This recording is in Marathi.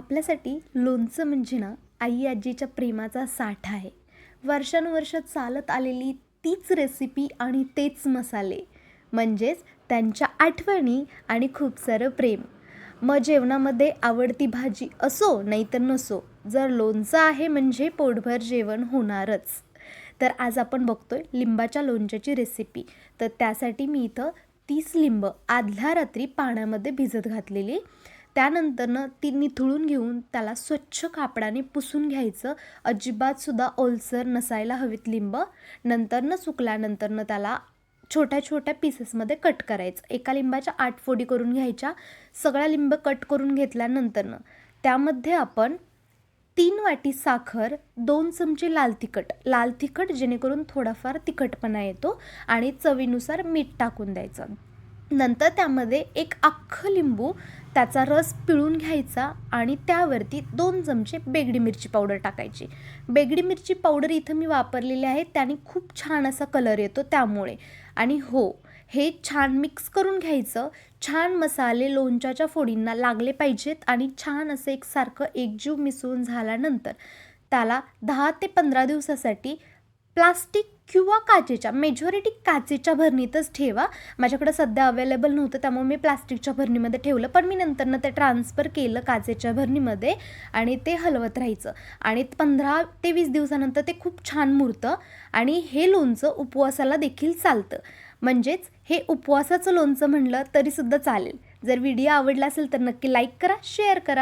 आपल्यासाठी लोणचं म्हणजे ना आई आजीच्या प्रेमाचा साठा आहे. वर्षानुवर्ष चालत आलेली तीच रेसिपी आणि तेच मसाले, म्हणजेच त्यांच्या आठवणी आणि खूप सारं प्रेम. मग जेवणामध्ये आवडती भाजी असो नाहीतर नसो, जर लोणचं आहे म्हणजे पोटभर जेवण होणारच. तर आज आपण बघतोय लिंबाच्या लोणच्याची रेसिपी. तर त्यासाठी मी इथं 30 लिंब आदल्या रात्री पाण्यामध्ये भिजत घातलेली. त्यानंतरनं ती निथळून घेऊन त्याला स्वच्छ कापडाने पुसून घ्यायचं. अजिबातसुद्धा ओलसर नसायला हवीत लिंब. नंतरनं सुकल्यानंतरनं त्याला छोट्या छोट्या पीसेसमध्ये कट करायचं. एका लिंबाच्या 8 फोडी करून घ्यायच्या. सगळ्या लिंब कट करून घेतल्यानंतरनं त्यामध्ये आपण 3 वाटी साखर, 2 चमचे लाल तिखट जेणेकरून थोडाफार तिखटपणा येतो आणि चवीनुसार मीठ टाकून द्यायचं. नंतर त्यामध्ये एक अख्खं लिंबू त्याचा रस पिळून घ्यायचा आणि त्यावरती 2 चमचे बेगडी मिरची पावडर टाकायची. बेगडी मिरची पावडर इथं मी वापरलेली आहे, त्याने खूप छान असा कलर येतो त्यामुळे. आणि हो, हे छान मिक्स करून घ्यायचं. छान मसाले लोणच्याच्या फोडींना लागले पाहिजेत आणि छान असं एकसारखं एकजीव मिसळून झाल्यानंतर त्याला 10 ते 15 दिवसासाठी प्लास्टिक किंवा काचेच्या, मेजॉरिटी काचेच्या भरणीतच ठेवा. माझ्याकडे सध्या अवेलेबल नव्हतं त्यामुळे मी प्लास्टिकच्या भरणीमध्ये ठेवलं, पण मी नंतरनं ते ट्रान्सफर केलं काचेच्या भरणीमध्ये आणि ते हलवत राहायचं. आणि 15 ते 20 दिवसानंतर ते खूप छान मुरतं आणि हे लोणचं उपवासाला देखील चालतं. म्हणजेच हे उपवासाचं लोणचं म्हणलं तरीसुद्धा चालेल. जर व्हिडिओ आवडला असेल तर नक्की लाईक करा, शेअर करा.